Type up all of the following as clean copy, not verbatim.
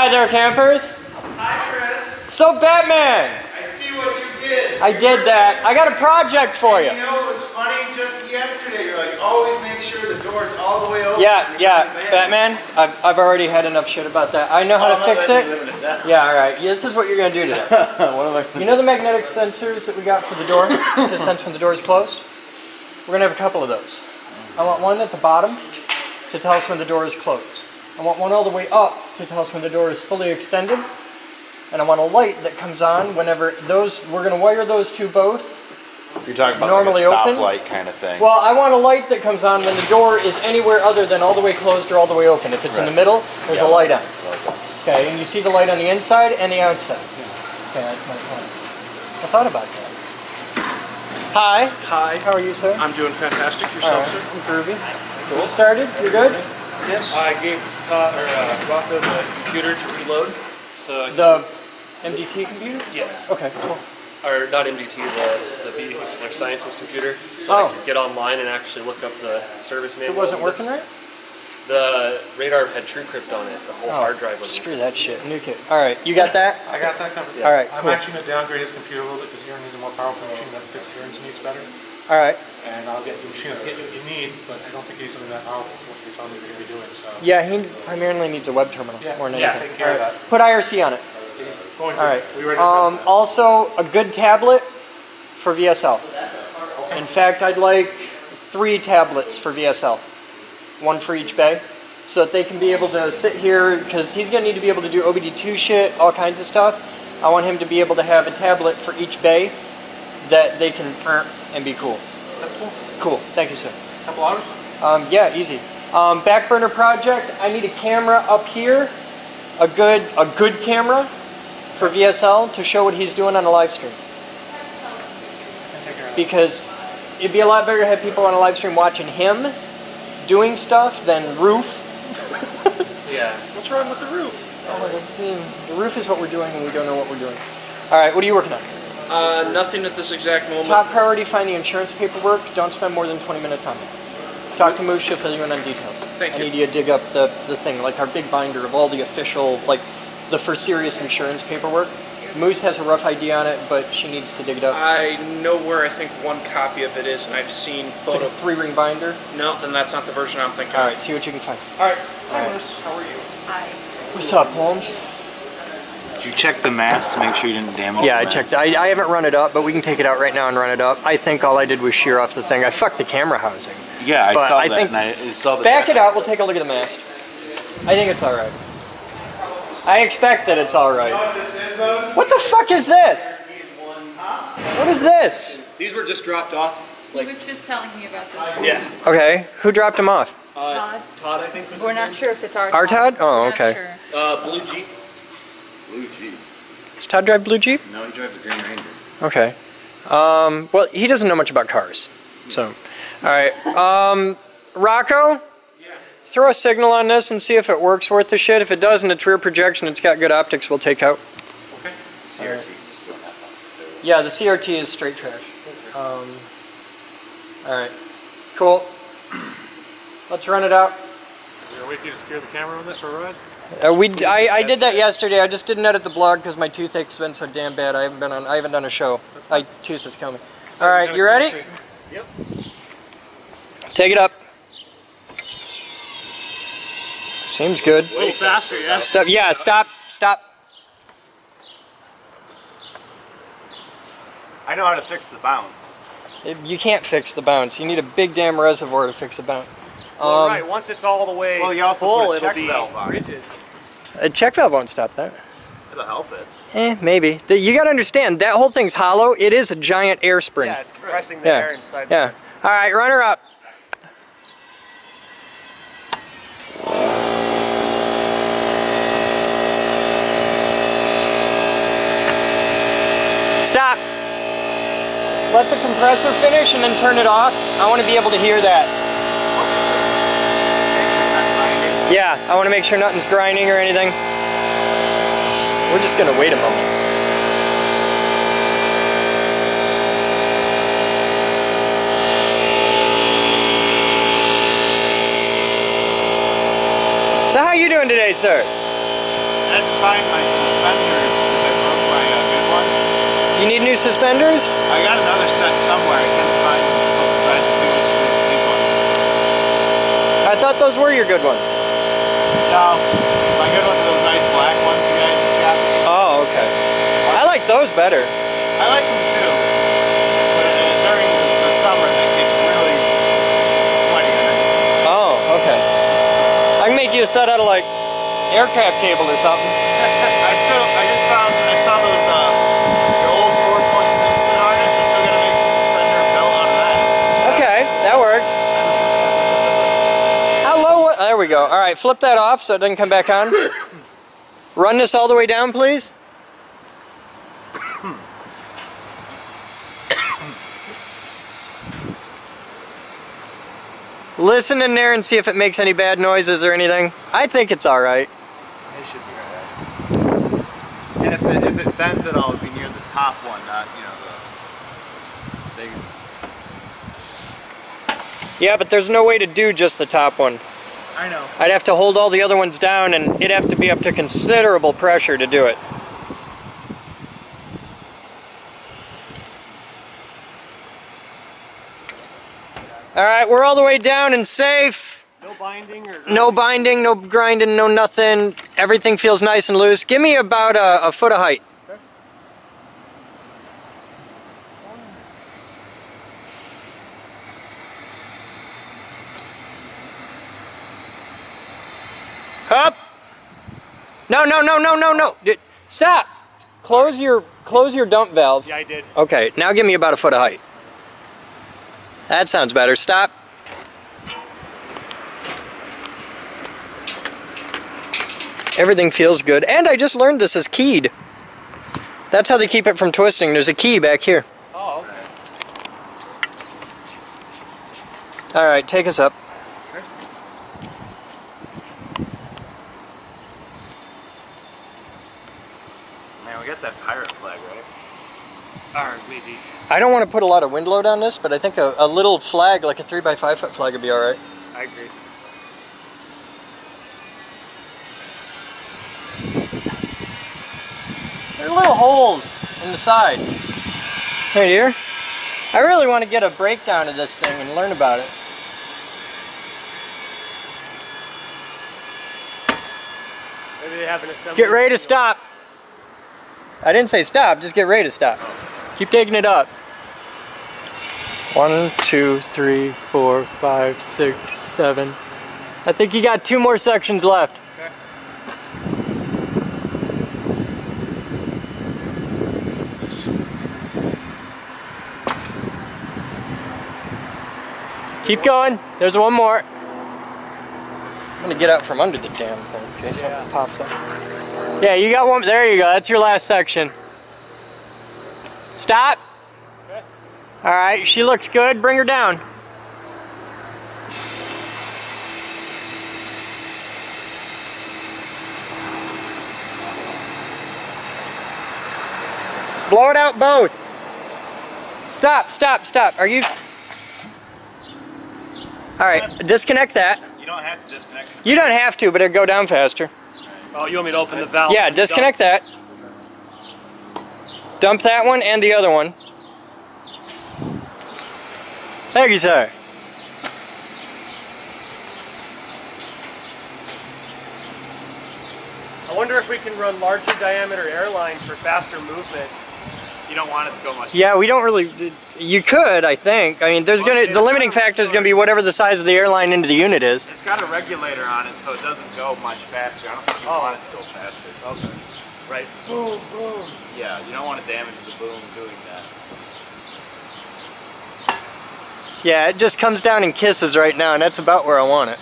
Hi there, campers. Hi, Chris. So, Batman. I see what you did. I did that. I got a project for you. You know, it was funny just yesterday. You're like, always make sure the door's all the way open. Yeah, Batman. I've already had enough shit about that. I know how to fix it. Yeah, all right. Yeah, this is what you're gonna do today. You know the magnetic sensors that we got for the door to sense when the door is closed? We're gonna have a couple of those. I want one at the bottom to tell us when the door is closed. I want one all the way up to tell us when the door is fully extended. And I want a light that comes on whenever those, we're going to wire those two both. You're talking about normally like a open. stoplight kind of thing. Well, I want a light that comes on when the door is anywhere other than all the way closed or all the way open. If it's in the middle, there's a light on. Okay, and you see the light on the inside and the outside. Okay, that's my plan. I thought about that. Hi. Hi. How are you, sir? I'm doing fantastic. Yourself, sir? I'm groovy. You started? You're good? Yes. I gave Rocco the computer to reload. So the MDT computer? Yeah. Okay, cool. Or not MDT, the B, like Sciences computer. So I could get online and actually look up the service manual. It wasn't working right? The radar had TrueCrypt on it. The whole hard drive was. Screw that shit. Nuke it. All right, you got that? I got that covered. All right, I'm cool. actually going to downgrade his computer a little bit because Aaron needs a more powerful machine that fits Aaron's needs better. All right. And I'll get the machine that'll get you what you need, but I don't think you need something that powerful for what you're telling me you're going to be doing. So. Yeah, he primarily needs a web terminal more than anything. Take care of that. Put IRC on it. All right. We ready to also, a good tablet for VSL. In fact, I'd like 3 tablets for VSL. 1 for each bay. So that they can be able to sit here, because he's going to need to be able to do OBD2 shit, all kinds of stuff. I want him to be able to have a tablet for each bay that they can and be cool. That's cool. Cool. Thank you, sir. Couple hours? Yeah, easy. Back burner project. I need a camera up here, a good camera for VSL to show what he's doing on a live stream. Because it'd be a lot better to have people on a live stream watching him doing stuff than roof. Yeah. What's wrong with the roof? The roof is what we're doing when we don't know what we're doing. All right, what are you working on? Nothing at this exact moment. Top priority, find the insurance paperwork. Don't spend more than 20 minutes on it. Talk to Moose, she'll fill you in on details. Thank you. I need you to dig up the thing, like our big binder of all the official, like the for serious insurance paperwork. Moose has a rough idea on it, but she needs to dig it up. I know where I think one copy of it is, and I've seen photo. It's like a 3-ring binder. No, then that's not the version I'm thinking All of. right, see what you can find. All right. Hi, Moose. How are you? Hi. What's up, Holmes? Did you check the mast to make sure you didn't damage Yeah, the I checked. I haven't run it up, but we can take it out right now and run it up. I think all I did was shear off the thing. I fucked the camera housing. Yeah, I But saw I that. think And I saw the back it out. We'll take a look at the mast. I think it's all right. I expect that it's all right. You know what this is, Moses? What the fuck is this? What is this? These were just dropped off. He was just telling me about this. Yeah. Okay, who dropped them off? Todd. Todd, I think was We're his not name. sure if it's our Our Todd? Oh, We're not okay. sure. Blue Jeep. Blue Jeep. Does Todd drive Blue Jeep? No, he drives a Green Ranger. Okay. Well, he doesn't know much about cars. So, all right. Rocco? Throw a signal on this and see if it works worth the shit. If it does and it's rear projection, it's got good optics, we'll take out. Okay. CRT is doing that one. Yeah, the CRT is straight trash. Alright. Cool. Let's run it out. Is there a way for you to secure the camera on this for a ride? I did that yesterday. I just didn't edit the blog because my toothache's been so damn bad. I haven't done a show. My tooth is killing me. All right, you ready? Yep. Take it up. Seems good. A little faster, yeah. Stop. Yeah, stop. Stop. I know how to fix the bounce. You can't fix the bounce. You need a big damn reservoir to fix a bounce. Well, right, once it's all the way Well, you also full, put a it'll check be valve on it. rigid. A check valve won't stop that. It'll help it. Maybe. You gotta understand, that whole thing's hollow. It is a giant air spring. Yeah, it's compressing the air inside. Yeah. All right, run her up. Stop. Let the compressor finish and then turn it off. I want to be able to hear that. Yeah, I want to make sure nothing's grinding or anything. We're just going to wait a moment. So how you doing today, sir? I'm find my suspenders because I broke my good ones. You need new suspenders? I got another set somewhere. I can't find them. So I have to do these ones. I thought those were your good ones. No, my good ones are those nice black ones you guys just got me. Oh, okay. I like those better. I like them too. But during the summer, that gets really sweaty. Oh, okay. I can make you a set out of like aircraft cable or something. I saw those the old 4.6 harness. I'm still gonna make the suspender belt out of that. Okay, that works. How low? There we go. All right, flip that off so it doesn't come back on. Run this all the way down, please. Listen in there and see if it makes any bad noises or anything. I think it's all right. It should be alright. And if it bends at all, it'd be near the top one, not the big. Yeah, but there's no way to do just the top one. I know. I'd have to hold all the other ones down and it'd have to be up to considerable pressure to do it. Alright, we're all the way down and safe. No binding or... No binding, no grinding, no nothing. Everything feels nice and loose. Give me about a foot of height. Okay. Up! No, no, no, no, no, no. Stop! Close your dump valve. Yeah, I did. Okay, now give me about a foot of height. That sounds better. Stop. Everything feels good. And I just learned this is keyed. That's how they keep it from twisting. There's a key back here. Oh, okay. Alright, take us up. Man, we got that pirate flag, right? Or maybe. I don't want to put a lot of wind load on this, but I think a little flag, like a 3x5 foot flag, would be alright. I agree. There are little holes in the side. Hey, dear. I really want to get a breakdown of this thing and learn about it. Maybe they have an assembly. Get ready to stop. I didn't say stop, just get ready to stop. Keep taking it up. 1, 2, 3, 4, 5, 6, 7. I think you got 2 more sections left. Okay. Keep going. There's one more. I'm gonna get out from under the damn thing in case something pops up. Yeah, you got one. There you go. That's your last section. Stop. Okay. All right, she looks good. Bring her down. Blow it out both. Stop, stop, stop. Are you... All right, disconnect that. You don't have to disconnect it. You don't have to, but it'll go down faster. Oh, you want me to open the valve? Yeah, disconnect that. Dump that one and the other one. Thank you, sir. I wonder if we can run larger diameter airline for faster movement. You don't want it to go much. Yeah, we don't really... You could, I think. I mean, there's the limiting factor is going to be whatever the size of the airline into the unit is. It's got a regulator on it, so it doesn't go much faster. I don't think you want it to go faster. Okay. Right. Boom, boom. Yeah, you don't want to damage the boom doing that. Yeah, it just comes down and kisses right now, and that's about where I want it.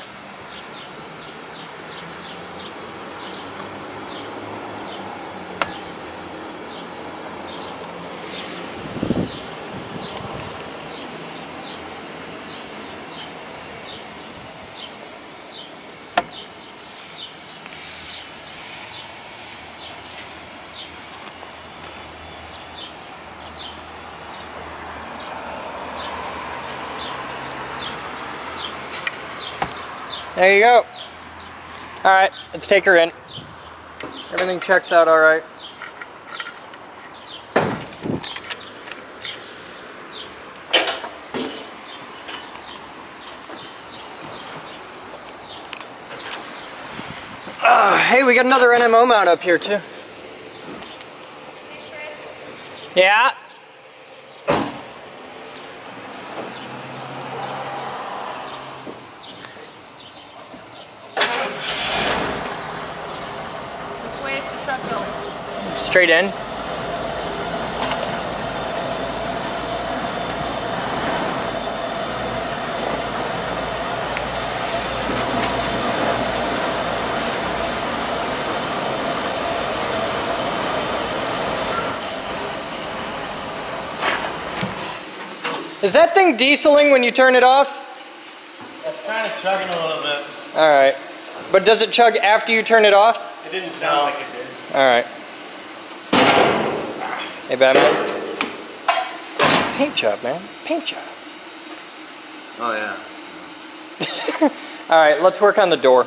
There you go. All right, let's take her in. Everything checks out all right. Hey, we got another NMO mount up here too. Yeah. Which way is the truck going? Straight in. Is that thing dieseling when you turn it off? It's kind of chugging a little bit. Alright. But does it chug after you turn it off? It didn't sound like it did. Alright. Hey, Batman. Paint job, man. Paint job. Oh yeah. Alright, let's work on the door.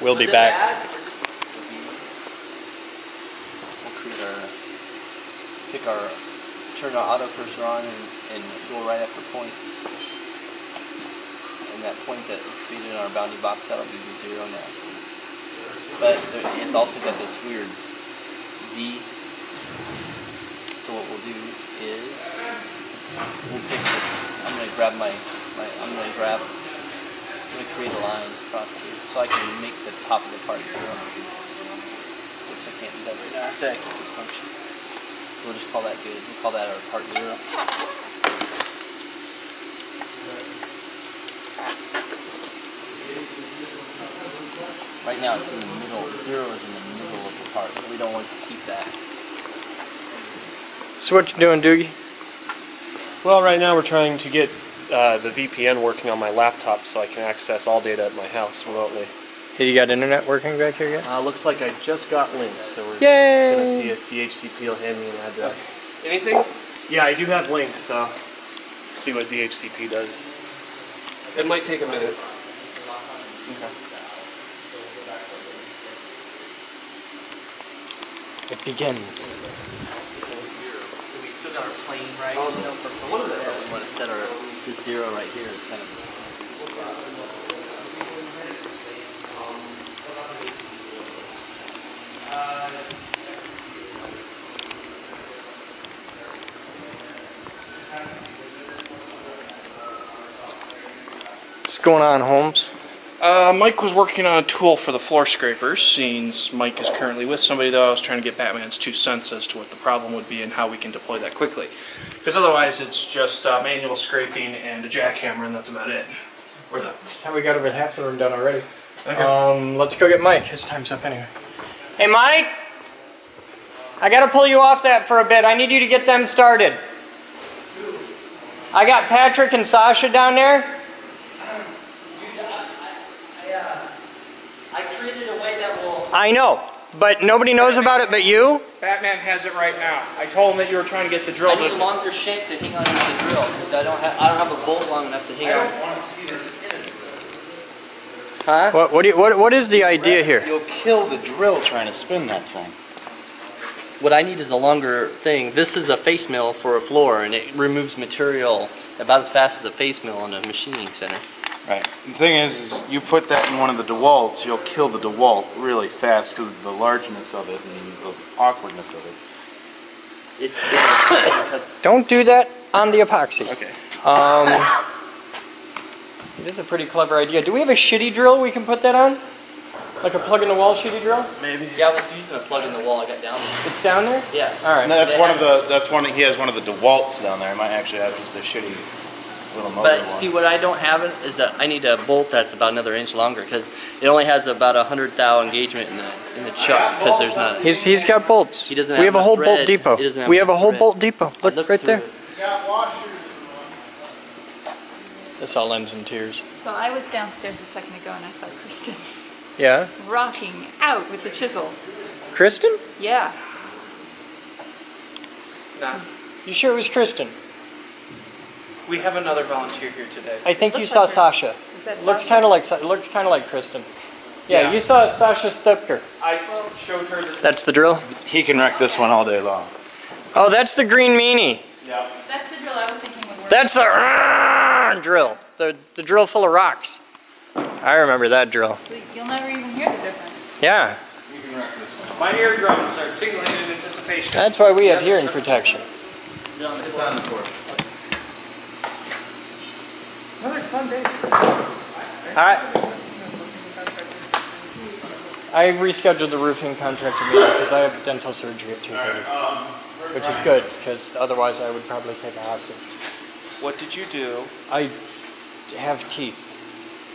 We'll be back. Turn our auto cursor on and go right after points. And that point that we created in our bounding box, that'll be the 0 now. But it's also got this weird Z. So what we'll do is we'll pick I'm gonna create a line across here so I can make the top of the part 0. Which I can't do that right now. I have to exit this function. We'll just call that good. We'll call that our part 0. Right now it's in the middle. 0 is in the middle of the part, so we don't want to keep that. So what you doing, Doogie? Well, right now we're trying to get the VPN working on my laptop so I can access all data at my house remotely. Hey, you got internet working back here yet? Looks like I just got links, so we're Yay! gonna see if DHCP will hand me an address. Anything? Yeah, I do have links, so see what DHCP does. It might take a minute. Okay. It begins. So we still got our plane right. Oh, no, for one of them, we want to set this 0 right here. It's kind of. What's going on, Holmes? Mike was working on a tool for the floor scrapers. Since Mike is currently with somebody, though, I was trying to get Batman's 2 cents as to what the problem would be and how we can deploy that quickly. Because otherwise, it's just manual scraping and a jackhammer, and that's about it. That's how we got over half the room done already. Okay. Let's go get Mike. His time's up anyway. Hey, Mike! I gotta pull you off that for a bit. I need you to get them started. I got Patrick and Sasha down there. I created a way that will. I know, but nobody knows about it but you? Batman has it right now. I told him that you were trying to get the drill. I need a longer shank to hang on to the drill because I don't have a bolt long enough to hang on. I don't want to see this in. Huh? What is the idea here? You'll kill the drill trying to spin that thing. What I need is a longer thing. This is a face mill for a floor, and it removes material about as fast as a face mill in a machining center. Right. The thing is you put that in one of the DeWalts, you'll kill the DeWalt really fast because of the largeness of it and the awkwardness of it. Don't do that on the epoxy. Okay. It is a pretty clever idea. Do we have a shitty drill we can put that on? Like a plug-in-the-wall shitty drill? Maybe. Yeah, I was using a plug in the wall I got down there. It's down there? Yeah. All right. No, that's one of the. He has one of the DeWalts down there. I might actually have just a shitty little motor But one. see, what I don't have is that I need a bolt that's about another inch longer because it only has about 100 thou engagement in the chuck because there's not. He's got bolts. He doesn't We have have a whole enough bolt thread. depot. He doesn't have We have a enough whole thread. bolt depot. I Look looked right through there. it. This all ends in tears. So I was downstairs a second ago and I saw Kristen Yeah? rocking out with the chisel. Kristen? Yeah. You sure it was Kristen? We have another volunteer here today. I think you saw Sasha. Is that Looks Sasha? kind of like Kristen. Yeah, you saw Sasha Stupker. I showed her that. That's the drill? He can wreck this one all day long. Oh, that's the green meanie. Yeah. That's the drill I was thinking would work. That's the drill. The drill full of rocks. I remember that drill. You'll never even hear the difference. Yeah. You can wreck this one. My eardrums are tingling in anticipation. That's why we have hearing protection. It's on the court. Another fun day. I rescheduled the roofing contractor meeting because I have dental surgery at 2:30, which is good because otherwise I would probably take a hostage. What did you do? I have teeth.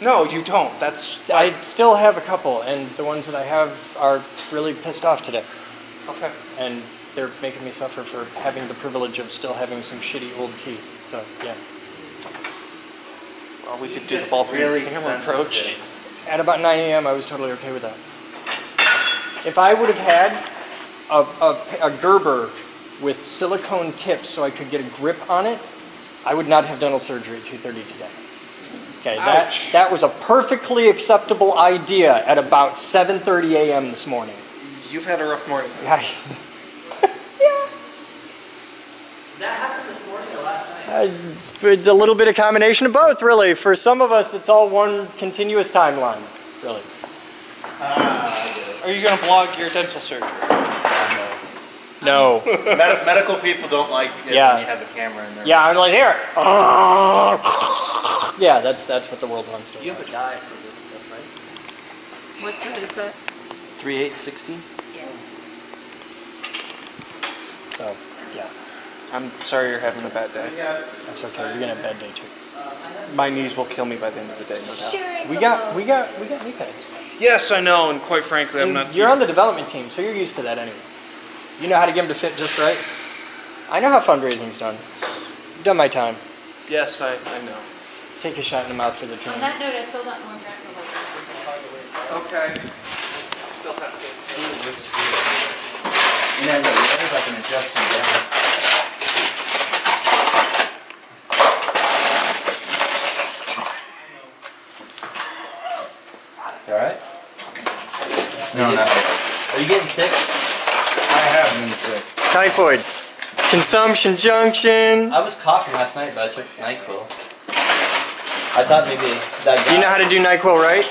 No, you don't. That's I still have a couple, and the ones that I have are really pissed off today. okay. And they're making me suffer for having the privilege of still having some shitty old teeth. So, yeah. Well, we could do the ball hammer approach. At about 9 a.m., I was totally okay with that. If I would have had a Gerber with silicone tips so I could get a grip on it, I would not have dental surgery at 2:30 today. Okay, that was a perfectly acceptable idea at about 7:30 a.m. this morning. You've had a rough morning. Yeah. That happened this morning or last night? It's a little bit of combination of both, really. For some of us, it's all one continuous timeline, really. Are you going to blog your dental surgery? No. Medical people don't like it Yeah. when you have a camera in there. Yeah, I'm like, here. Yeah, that's what the world wants to. You have a die for this stuff, right? What is that? 3/8/16? So, yeah, I'm sorry you're having a bad day. that's okay. You're gonna have a bad day too. My knees will kill me by the end of the day, no doubt. Sharing We the got love. knee pads. Yes, I know, and quite frankly, I'm not. You're on the development team, so you're used to that anyway. You know how to get them to fit just right. I know how fundraising's done. I've done my time. Yes, I know. Take a shot in the mouth for the team. On that note, I filled out more grant proposals. Okay. Still have to. And as it wears, I can adjust them down. You alright? No, not Are you getting sick? I have been sick. Typhoid. Consumption junction. I was coughing last night, but I took NyQuil. I thought maybe that Do you know how to do NyQuil right?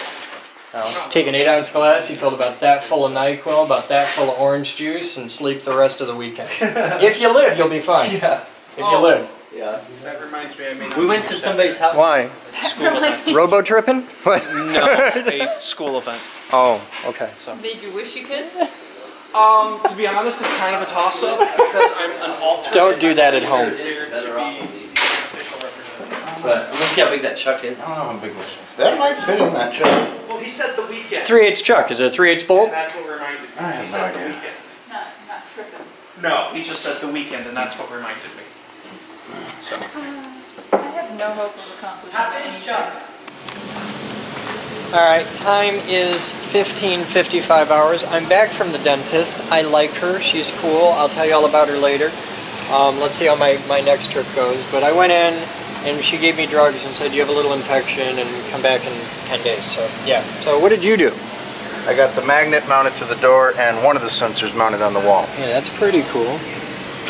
No. Take an 8-ounce glass, you fill about that full of NyQuil, about that full of orange juice, and sleep the rest of the weekend. If you live, you'll be fine. Yeah. If you live. Yeah. That reminds me, I may not We went to somebody's house. Why? School event. Robo tripping? What? No, a school event. Oh, okay. So. Did you wish you could? To be honest, it's kind of a toss-up because I'm an alternate. Don't do that at home. There to Better be off. official representative. But let's see how big that chuck is. I don't know how big this is. That might fit in that truck. Well, he said the weekend. 3/8 chuck. Is it a 3/8 bolt? And that's what reminded me. I have He no said the idea. weekend. Not tripping. No, he just said the weekend, and that's what reminded me. So. I have no hope of accomplishing anything. Alright, time is 15:55 hours. I'm back from the dentist. I like her. She's cool. I'll tell you all about her later. Let's see how my next trip goes. But I went in and she gave me drugs and said you have a little infection and come back in 10 days. So, yeah. So what did you do? I got the magnet mounted to the door and one of the sensors mounted on the wall. Yeah, that's pretty cool.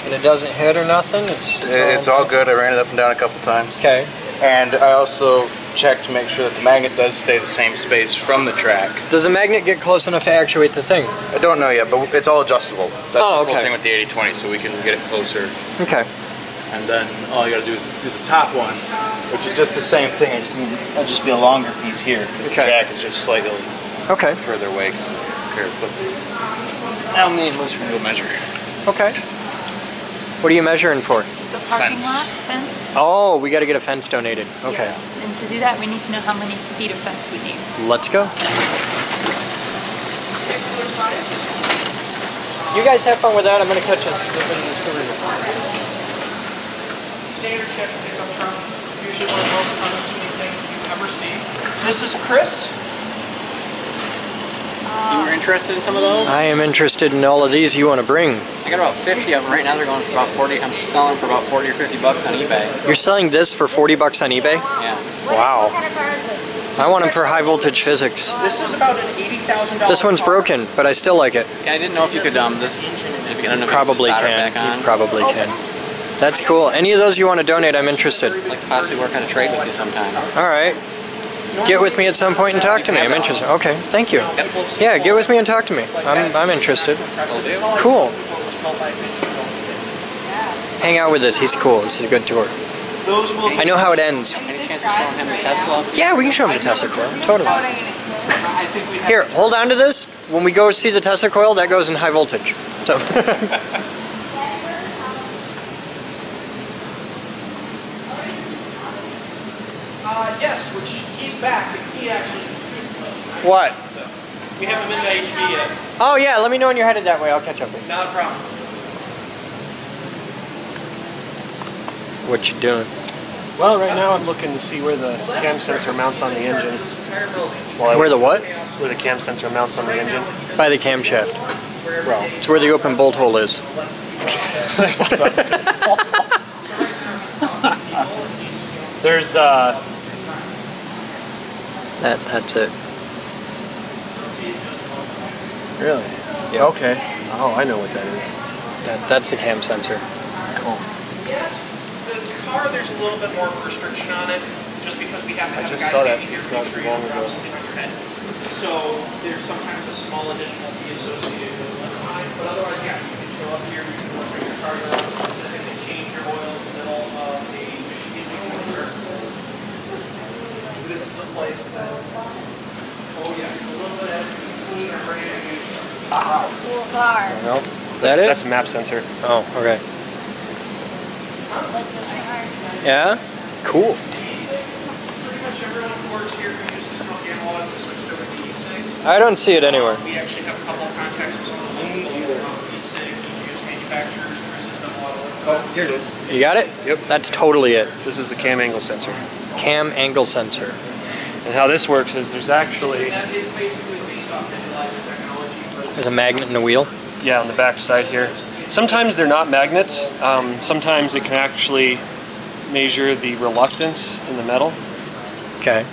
And it doesn't hit or nothing? It's all good. I ran it up and down a couple times. Okay. And I also checked to make sure that the magnet does stay the same space from the track. Does the magnet get close enough to actuate the thing? I don't know yet, but it's all adjustable. That's Oh, the cool okay. thing with the 80/20, so we can get it closer. Okay. And then all you gotta do is do the top one, which is just the same thing. It'll just be a longer piece here, because Okay. the jack is just slightly Okay. further away because of the curve. But now me and Liz are gonna go measure. Okay. What are you measuring for? The parking Fence. lot fence? Oh, we got to get a fence donated. Okay. Yes. And to do that, we need to know how many feet of fence we need. Let's go. You guys have fun with that. I'm going to catch us. Standard check pickup truck. Usually one of the most unassuming things that you ever see. This is Chris. You were interested in some of those? I am interested in all of these you want to bring. I got about 50 of them right now. They're going for about 40. I'm selling for about 40 or 50 bucks on eBay. You're selling this for 40 bucks on eBay? Yeah. Wow. I want them for high voltage physics. This is about an $80,000. This one's broken, but I still like it. Yeah, I didn't know if you could this. If you, I don't know if Probably you could solder can. it back on. You probably can. That's cool. Any of those you want to donate, I'm interested. I'd like to possibly work on a trade with you sometime. All right. Get with me at some point and talk to me. I'm interested. Okay, thank you. Yeah, get with me and talk to me. I'm interested. Cool. Hang out with us. He's cool. This is a good tour. I know how it ends. Any chance of showing him the Tesla? Yeah, we can show him the Tesla coil. Totally. Here, hold on to this. When we go see the Tesla coil, that goes in high voltage. So. Yes, which he's back, and he actually What? so we haven't been to HV yet. Oh yeah, let me know when you're headed that way. I'll catch up with you. Not a problem. What you doing? Well, right now I'm looking to see where the cam sensor mounts on the engine. Where the what? Where the cam sensor mounts on the engine. By the camshaft. Well, It's where the open bolt hole is. there's lots of There's That's it. Really? Yeah. Okay. Oh, I know what that is. That's the cam sensor. Yes, the car there's a little bit more of a restriction on it, just because we have to have a just guy saw that. standing here It's to not make sure too you long don't drop ago. something on your head. So there's sometimes a small additional fee associated with the time, but otherwise, yeah, you can show up here, you can work on your car, you can specifically change your oil in the middle of a Michigan winter. This is the place that, oh yeah, a little bit of clean or brand new. Cool car. No. That it? That's a map sensor. Oh, okay. Like this car. Yeah? Cool. Pretty much everyone who works here who used to smoke analogs has switched over to E6. I don't see it anywhere. We actually have a couple of contacts with some of the local E6 juice manufacturers. Chris has done a lot of work. Oh, here it is. You got it? Yep. That's totally it. This is the cam angle sensor. Cam angle sensor. And how this works is there's actually, That is basically based off nebulizer technology. But There's a magnet in the wheel. yeah, on the back side here. Sometimes they're not magnets. Sometimes it can actually measure the reluctance in the metal. Okay.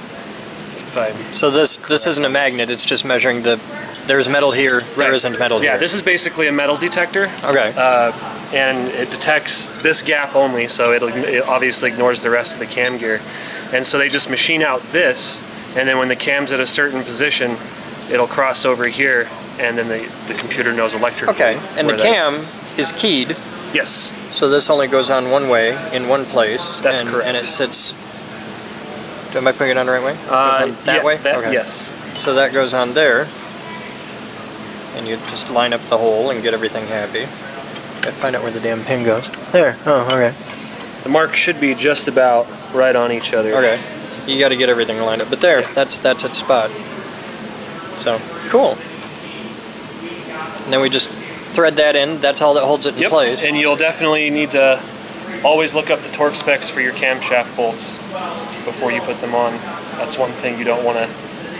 But So this isn't a magnet. It's just measuring there's metal here. There isn't metal here. Yeah, this is basically a metal detector. Okay. And it detects this gap only, so it obviously ignores the rest of the cam gear. And so they just machine out this, and then when the cam's at a certain position, it'll cross over here, and then the computer knows electrically. Okay. And the where that cam is keyed, is. Yes. so this only goes on one way in one place. That's and, correct. And it sits. Am I putting it on the right way? It goes on that yeah, way. Okay. Yes. So that goes on there, and you just line up the hole and get everything happy. Gotta find out where the damn pin goes. There. Oh, okay. The mark should be just about right on each other. Okay. You got to get everything lined up, but there, that's its spot. So cool. And then we just thread that in. That's all that holds it in Yep. place. And you'll definitely need to always look up the torque specs for your camshaft bolts before you put them on. That's one thing you don't want to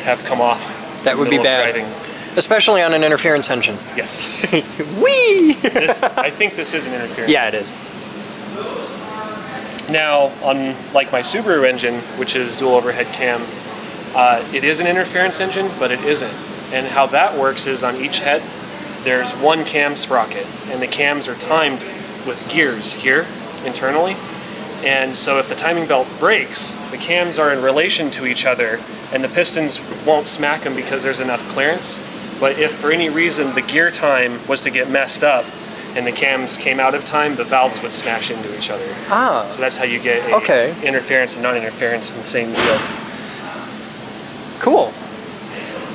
have come off. That would be middle of bad. driving. Especially on an interference engine. Yes. Whee! I think this is an interference. Yeah, it is. Now, on like my Subaru engine, which is dual overhead cam, it is an interference engine, but it isn't. And how that works is on each head, there's one cam sprocket, and the cams are timed with gears here internally. And so if the timing belt breaks, the cams are in relation to each other, and the pistons won't smack them because there's enough clearance. But if for any reason the gear time was to get messed up, and the cams came out of time, the valves would smash into each other. Ah. So that's how you get a Okay. interference and non-interference in the same wheel. Cool.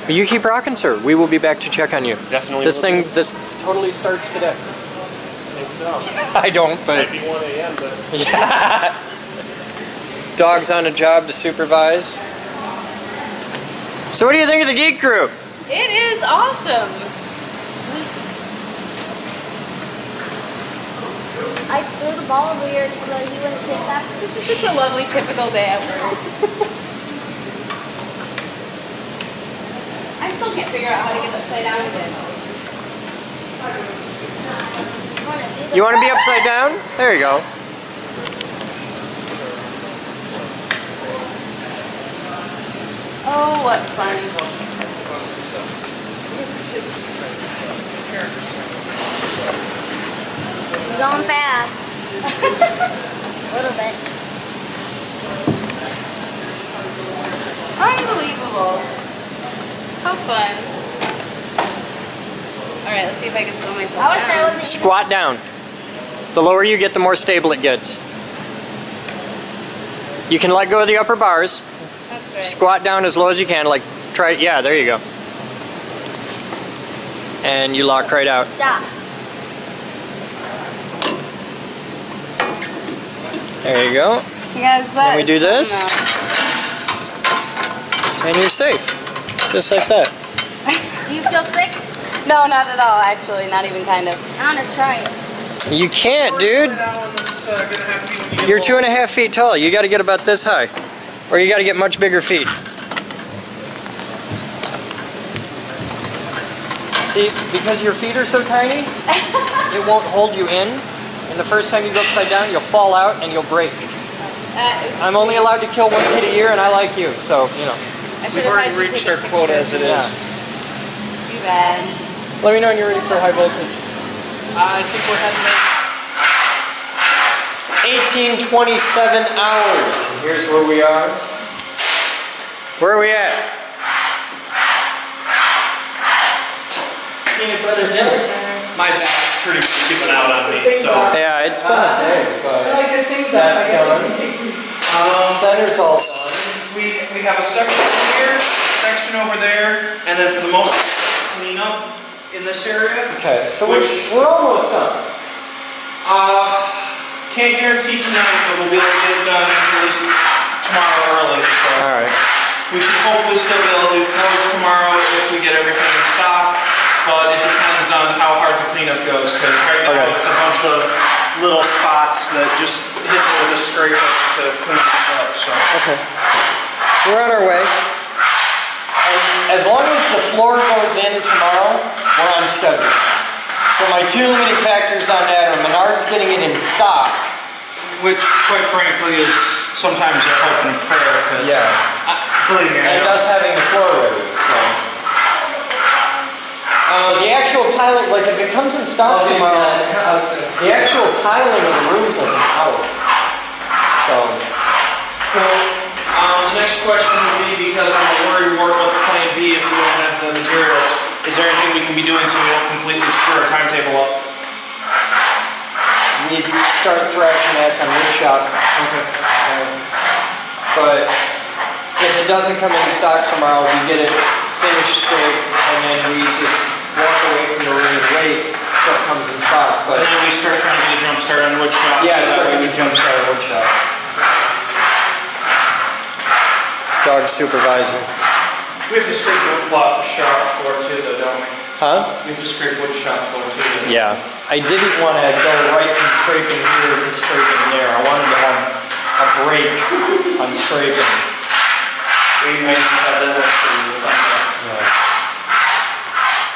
You keep rocking, sir. We will be back to check on you. Definitely. This totally starts today. I think so. I don't, but Might be 1 a.m., but yeah. Dog's on a job to supervise. So what do you think of the Geek Group? It is awesome. I threw the ball over here so he wouldn't chase after. This is just a lovely, typical day at work. I still can't figure out how to get upside down again. You want to be upside down? There you go. Oh, what fun. He's going fast. A little bit. Unbelievable. How fun. Alright, let's see if I can slow myself I wish I down. wasn't. Squat down. The lower you get, the more stable it gets. You can let go of the upper bars. That's right. Squat down as low as you can. Like try. Yeah, there you go. And you lock right out. Stops. There you go. You guys, that And we do is this. something And you're safe. Just like that. Do you feel sick? else. No, not at all, actually. Not even kind of. I want to try it. You can't, dude. You're 2.5 feet tall. You got to get about this high. Or you got to get much bigger feet. See, because your feet are so tiny, it won't hold you in. And the first time you go upside down, you'll fall out and you'll break. I'm only allowed to kill 1 kid a year, and I like you, so, you know. We've already reached our quota as it is. Yeah. Too bad. Let me know when you're ready for high voltage. I think we're heading there. 1827 hours. Here's where we are. Where are we at? Peanut butter jelly. My back's pretty much giving out on me, so. Yeah, it's been a day, but that's done. Center's all done. We have a section here, section over there, and then for the most part, clean up in this area. Okay, so Which- we're almost done. Can't guarantee tonight, but we'll be able to get it done at least tomorrow early. So All right. we should hopefully still be able to do floors tomorrow if we get everything in stock. But it depends on how hard the cleanup goes, because right now Okay. it's a bunch of little spots that just hit it with a scraper to clean it up. So. Okay. We're on our way. And as long as the floor goes in tomorrow, we're on schedule. So my 2 limiting factors on that are Menards getting it in stock. Which, quite frankly, is sometimes a hope and a prayer, because believe me, I And know. us having the floor ready, so. But the actual tiling, like if it comes in stock tomorrow, the actual tiling of the room's like an hour. So, The next question would be, because I'm worried what's plan B if we don't have the materials, is there anything we can be doing so we don't completely screw our timetable up? we need to start thrashing ass on wood shop. Okay. But if it doesn't come in stock tomorrow, we get it finished straight, and then we just walk away from the room and wait till it comes in stock. But And then we start trying to get a jump start on wood shop. yeah, so it's that like way we jump start a wood shop. Dog supervising. We have to scrape wood shop floor too, though, don't we? Huh? We have to scrape wood shop floor too. don't we? Yeah. I didn't want to go right from scraping here to scraping there. I wanted to have a break on scraping. We might have that luxury with that.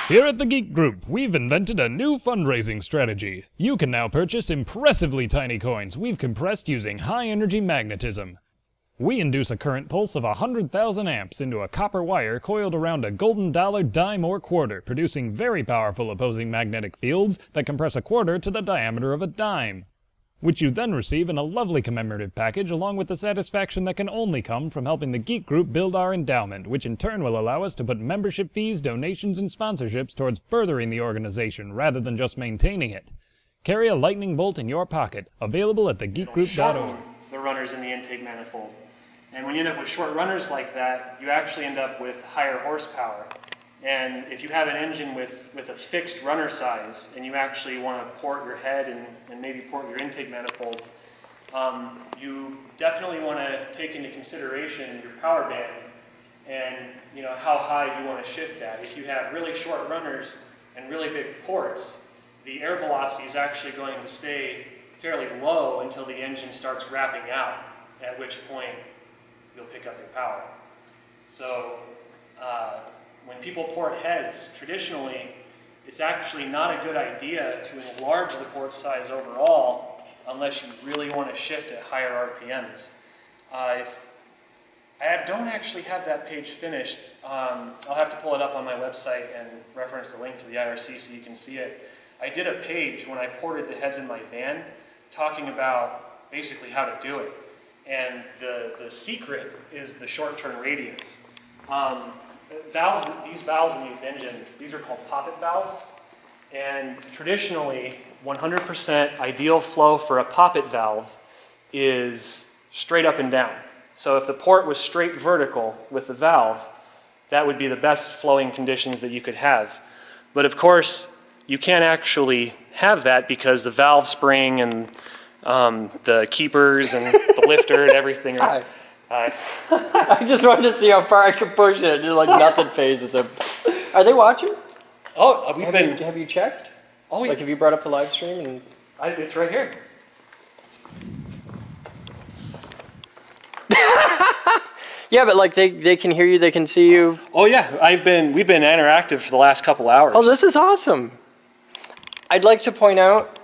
Here at the Geek Group, we've invented a new fundraising strategy. You can now purchase impressively tiny coins we've compressed using high-energy magnetism. We induce a current pulse of 100,000 amps into a copper wire coiled around a golden dollar, dime, or quarter, producing very powerful opposing magnetic fields that compress a quarter to the diameter of a dime, which you then receive in a lovely commemorative package along with the satisfaction that can only come from helping the Geek Group build our endowment, which in turn will allow us to put membership fees, donations, and sponsorships towards furthering the organization rather than just maintaining it. Carry a lightning bolt in your pocket, available at thegeekgroup.org. The runners in the intake manifold. And when you end up with short runners like that, you actually end up with higher horsepower. And if you have an engine with a fixed runner size, and you actually want to port your head and maybe port your intake manifold, you definitely want to take into consideration your power band and how high you want to shift at. If you have really short runners and really big ports, the air velocity is actually going to stay fairly low until the engine starts wrapping out, at which point you'll pick up your power. So when people port heads, traditionally, it's actually not a good idea to enlarge the port size overall unless you really want to shift at higher RPMs. don't actually have that page finished. I'll have to pull it up on my website and reference the link to the IRC so you can see it. I did a page when I ported the heads in my van talking about basically how to do it. And the secret is the short turn radius. These valves in these engines, these are called poppet valves. And traditionally, 100% ideal flow for a poppet valve is straight up and down. So if the port was straight vertical with the valve, that would be the best flowing conditions that you could have. But of course, you can't actually have that because the valve spring and the keepers and the lifter and everything. Hi. Hi. I just wanted to see how far I could push it. You're like nothing phases them. Are they watching? Oh, Have you checked? Oh, like have you brought up the live stream? And it's right here. Yeah, but like they can hear you, they can see you. Oh yeah, we've been interactive for the last couple hours. Oh, this is awesome. I'd like to point out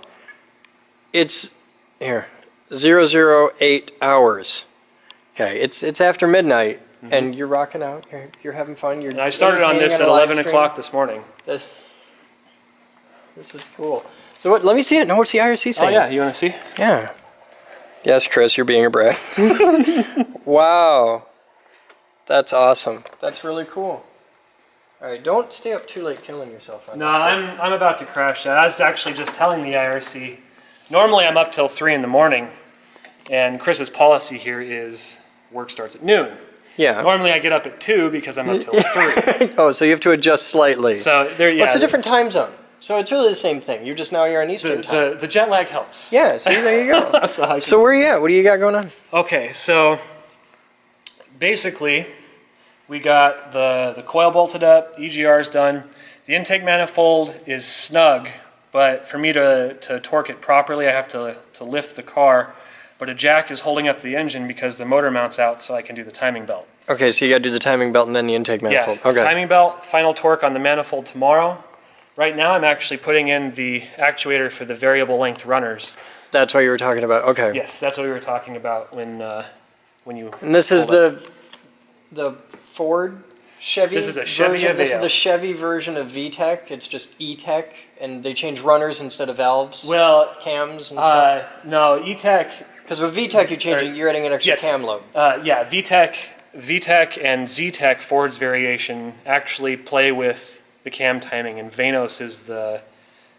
it's here 008 hours. Okay, it's after midnight and you're rocking out. You're having fun. And I started on this at 11 o'clock this morning. This is cool. So what? Let me see it. No, what's the IRC saying? Oh yeah, you want to see? Yeah. Yes, Chris, you're being a brat. Wow. That's awesome. That's really cool. All right, don't stay up too late killing yourself on No, this. I'm about to crash that. I was actually just telling the IRC. Normally I'm up till 3 in the morning, and Chris's policy here is work starts at noon. Yeah. Normally I get up at 2 because I'm up till 3. Oh, so you have to adjust slightly. So there, yeah. Well, it's a different time zone. So it's really the same thing. You're on Eastern time. The jet lag helps. Yeah, see, there you go. So where are you at? What do you got going on? Okay, so basically we got the coil bolted up, the EGR's done. The intake manifold is snug, but for me to torque it properly, I have to lift the car. But a jack is holding up the engine because the motor mounts out so I can do the timing belt. Okay, so you got to do the timing belt and then the intake manifold. Yeah, okay. Timing belt, final torque on the manifold tomorrow. Right now I'm actually putting in the actuator for the variable length runners. That's what you were talking about. Okay. Yes, that's what we were talking about when you. And this is the Ford Chevy. This is a Chevy version. This is Aveo. the Chevy version of VTEC. It's just E-Tech, and they change runners instead of valves. Well, cams and stuff. No, E-Tech. Because with VTEC you're adding an extra cam load. Yeah, VTEC and Z-Tech, Ford's variation, actually play with the cam timing, and Vanos is the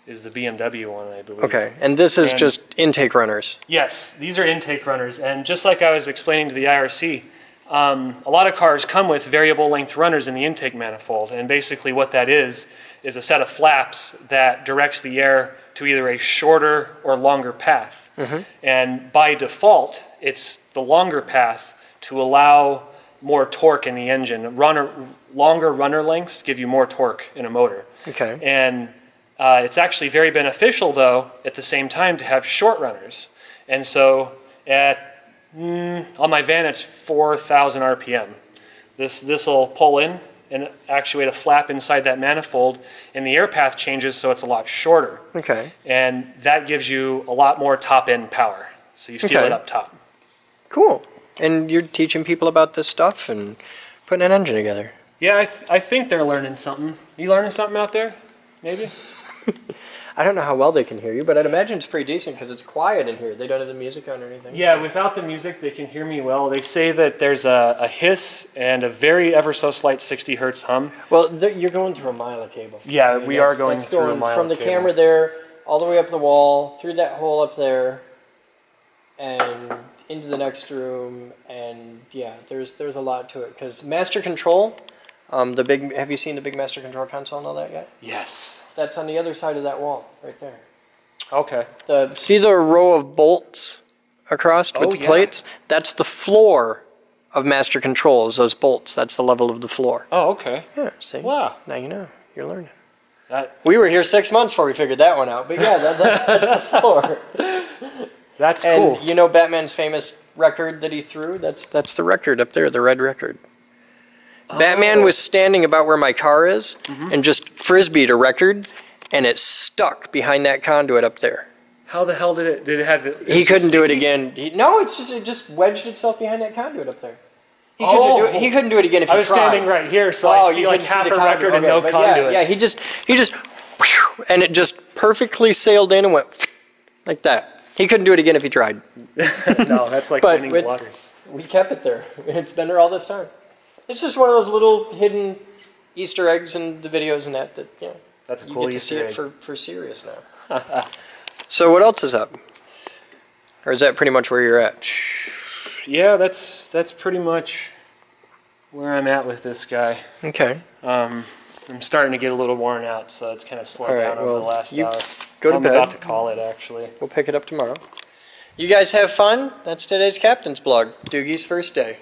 BMW one, I believe. Okay, and this is just intake runners. Yes, these are intake runners, and just like I was explaining to the IRC, a lot of cars come with variable length runners in the intake manifold, and basically what that is a set of flaps that directs the air to either a shorter or longer path. And by default, it's the longer path to allow more torque in the engine. Longer runner lengths give you more torque in a motor. Okay. And it's actually very beneficial, though, at the same time to have short runners. And so on my van, it's 4,000 RPM. This will pull in and actuate a flap inside that manifold, and the air path changes so it's a lot shorter. Okay. And that gives you a lot more top-end power, so you feel it up top. Cool. And you're teaching people about this stuff and putting an engine together. Yeah, I think they're learning something. You learning something out there? Maybe? I don't know how well they can hear you, but I'd imagine it's pretty decent because it's quiet in here. They don't have the music on or anything. Yeah, without the music, they can hear me well. They say that there's a hiss and a very ever so slight 60 hertz hum. Well, you're going through a mile of cable. Yeah, I mean, we are going through a mile from the of cable. camera there, all the way up the wall, through that hole up there, and into the next room. And yeah, there's a lot to it because master control. Have you seen the big master control console and all that yet? Yes. That's on the other side of that wall, right there. Okay. See the row of bolts across with the plates? That's the floor of master controls, those bolts. That's the level of the floor. Oh, okay. Yeah, see? Wow. Now you know. You're learning. We were here 6 months before we figured that one out, but yeah, that's the floor. That's cool. And you know Batman's famous record that he threw? That's the record up there, the red record. Batman was standing about where my car is and just frisbeed a record, and it stuck behind that conduit up there. How the hell did it have it? He couldn't do it again. It just wedged itself behind that conduit up there. He couldn't do it again if he tried. I was standing right here, so I see like half a record and no conduit. Yeah, he just, and it just perfectly sailed in and went like that. He couldn't do it again if he tried. No, that's like winning the lottery. We kept it there. It's been there all this time. It's just one of those little hidden Easter eggs in the videos and that you know. That's a You cool get to see Easter egg. it for serious now. So what else is up? Or is that pretty much where you're at? Yeah, that's pretty much where I'm at with this guy. Okay. I'm starting to get a little worn out, so it's kind of slowed All right, down over the last hour. Go to I'm bed. about to call it, actually. We'll pick it up tomorrow. You guys have fun. That's today's captain's blog. Doogie's first day.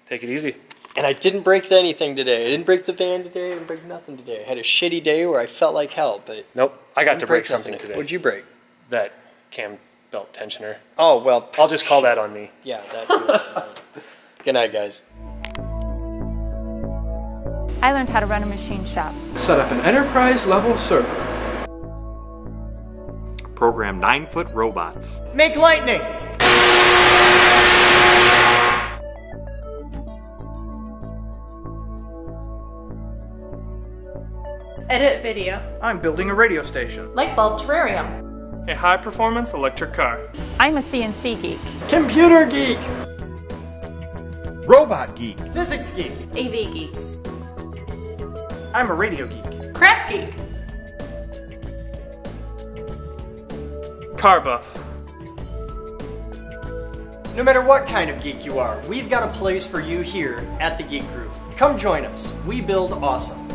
Take it easy. And I didn't break anything today. I didn't break the van today. I didn't break nothing today. I had a shitty day where I felt like hell, but Nope, I got didn't to break nothing something today. What'd you break? That cam belt tensioner. Oh, well. I'll just call that on me. Yeah, that. Good night, guys. I learned how to run a machine shop. Set up an enterprise level server. Program 9-foot robots. Make lightning! Edit video. I'm building a radio station. Light bulb terrarium. A high-performance electric car. I'm a CNC geek. Computer geek! Robot geek. Physics geek! AV geek. I'm a radio geek. Craft geek. Car buff. No matter what kind of geek you are, we've got a place for you here at the Geek Group. Come join us. We build awesome.